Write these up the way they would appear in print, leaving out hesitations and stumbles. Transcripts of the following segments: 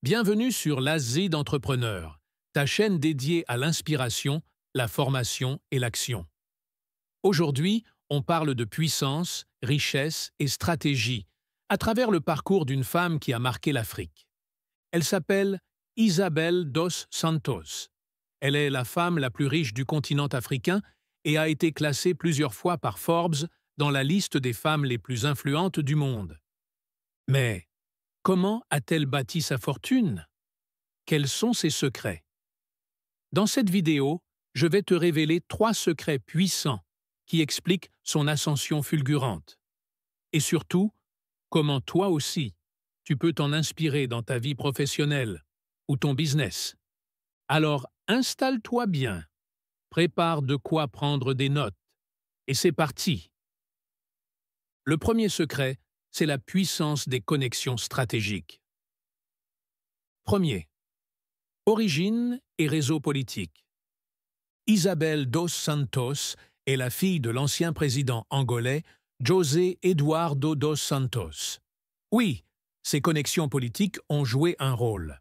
Bienvenue sur l'Asie d'entrepreneurs, ta chaîne dédiée à l'inspiration, la formation et l'action. Aujourd'hui, on parle de puissance, richesse et stratégie à travers le parcours d'une femme qui a marqué l'Afrique. Elle s'appelle Isabel dos Santos. Elle est la femme la plus riche du continent africain et a été classée plusieurs fois par Forbes dans la liste des femmes les plus influentes du monde. Mais comment a-t-elle bâti sa fortune? Quels sont ses secrets? Dans cette vidéo, je vais te révéler 3 secrets puissants qui expliquent son ascension fulgurante. Et surtout, comment toi aussi, tu peux t'en inspirer dans ta vie professionnelle ou ton business. Alors installe-toi bien, prépare de quoi prendre des notes, et c'est parti! Le premier secret, c'est la puissance des connexions stratégiques. Premier. Origine et réseau politique. Isabel dos Santos est la fille de l'ancien président angolais José Eduardo dos Santos. Oui, ses connexions politiques ont joué un rôle.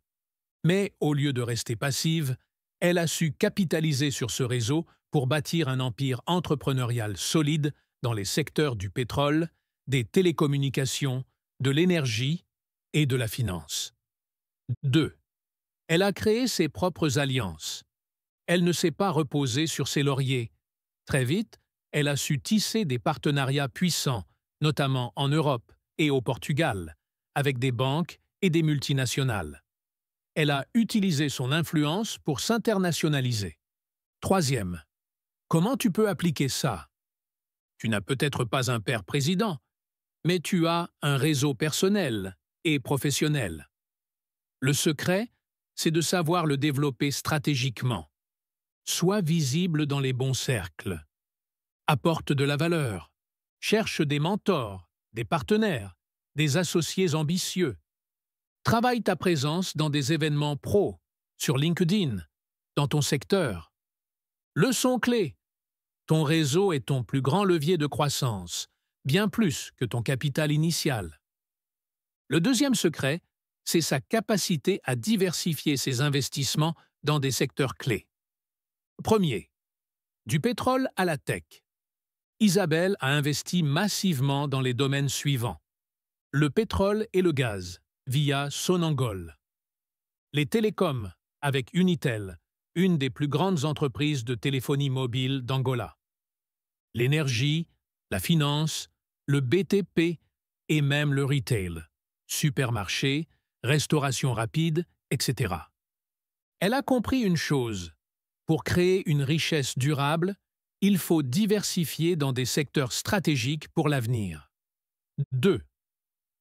Mais au lieu de rester passive, elle a su capitaliser sur ce réseau pour bâtir un empire entrepreneurial solide dans les secteurs du pétrole, des télécommunications, de l'énergie et de la finance. 2. Elle a créé ses propres alliances. Elle ne s'est pas reposée sur ses lauriers. Très vite, elle a su tisser des partenariats puissants, notamment en Europe et au Portugal, avec des banques et des multinationales. Elle a utilisé son influence pour s'internationaliser. Troisième. Comment tu peux appliquer ça? Tu n'as peut-être pas un père président, mais tu as un réseau personnel et professionnel. Le secret, c'est de savoir le développer stratégiquement. Sois visible dans les bons cercles. Apporte de la valeur. Cherche des mentors, des partenaires, des associés ambitieux. Travaille ta présence dans des événements pro, sur LinkedIn, dans ton secteur. Leçon clé. Ton réseau est ton plus grand levier de croissance, bien plus que ton capital initial. Le deuxième secret, c'est sa capacité à diversifier ses investissements dans des secteurs clés. Premier. Du pétrole à la tech. Isabel a investi massivement dans les domaines suivants. Le pétrole et le gaz, via Sonangol. Les télécoms, avec Unitel, une des plus grandes entreprises de téléphonie mobile d'Angola. L'énergie, la finance, le BTP et même le retail, supermarché, restauration rapide, etc. Elle a compris une chose. Pour créer une richesse durable, il faut diversifier dans des secteurs stratégiques pour l'avenir. 2.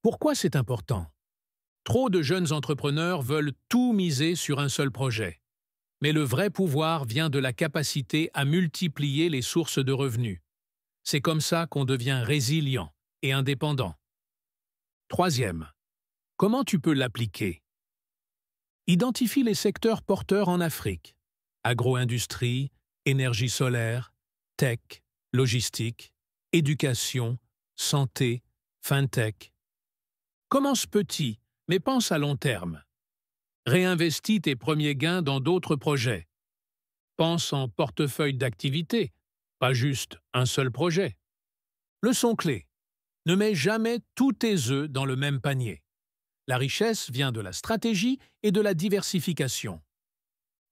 Pourquoi c'est important? Trop de jeunes entrepreneurs veulent tout miser sur un seul projet. Mais le vrai pouvoir vient de la capacité à multiplier les sources de revenus. C'est comme ça qu'on devient résilient et indépendant. Troisième. Comment tu peux l'appliquer? Identifie les secteurs porteurs en Afrique. Agro-industrie, énergie solaire, tech, logistique, éducation, santé, fintech. Commence petit, mais pense à long terme. Réinvestis tes premiers gains dans d'autres projets. Pense en portefeuille d'activités, pas juste un seul projet. Leçon clé. Ne mets jamais tous tes œufs dans le même panier. La richesse vient de la stratégie et de la diversification.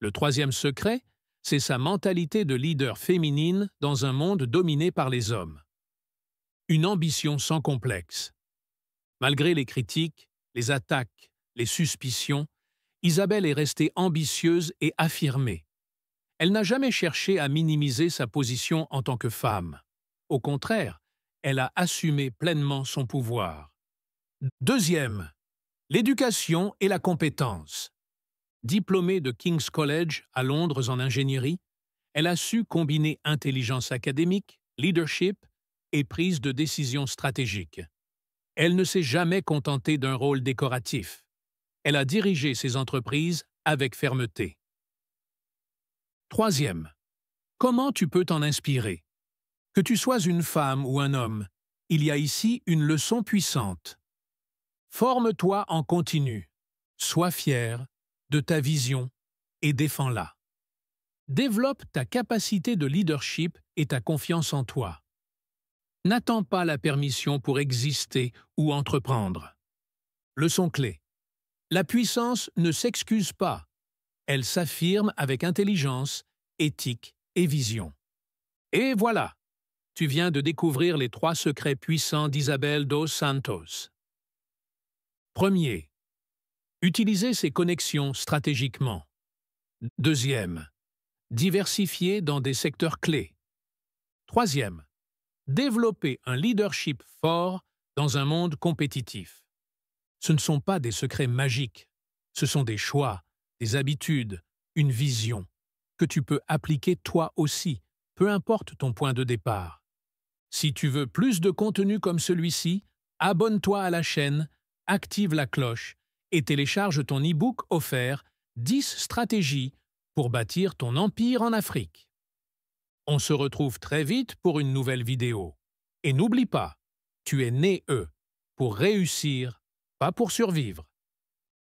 Le troisième secret, c'est sa mentalité de leader féminine dans un monde dominé par les hommes. Une ambition sans complexe. Malgré les critiques, les attaques, les suspicions, Isabel est restée ambitieuse et affirmée. Elle n'a jamais cherché à minimiser sa position en tant que femme. Au contraire, elle a assumé pleinement son pouvoir. Deuxième, l'éducation et la compétence. Diplômée de King's College à Londres en ingénierie, elle a su combiner intelligence académique, leadership et prise de décision stratégique. Elle ne s'est jamais contentée d'un rôle décoratif. Elle a dirigé ses entreprises avec fermeté. Troisième, comment tu peux t'en inspirer? Que tu sois une femme ou un homme, il y a ici une leçon puissante. Forme-toi en continu. Sois fier de ta vision et défends-la. Développe ta capacité de leadership et ta confiance en toi. N'attends pas la permission pour exister ou entreprendre. Leçon clé. La puissance ne s'excuse pas. Elle s'affirme avec intelligence, éthique et vision. Et voilà, tu viens de découvrir les 3 secrets puissants d'Isabel dos Santos. Premier, utiliser ses connexions stratégiquement. Deuxième, diversifier dans des secteurs clés. Troisième, développer un leadership fort dans un monde compétitif. Ce ne sont pas des secrets magiques, ce sont des choix, des habitudes, une vision, que tu peux appliquer toi aussi, peu importe ton point de départ. Si tu veux plus de contenu comme celui-ci, abonne-toi à la chaîne, active la cloche et télécharge ton e-book offert 10 stratégies pour bâtir ton empire en Afrique. On se retrouve très vite pour une nouvelle vidéo. Et n'oublie pas, tu es né pour réussir, pas pour survivre.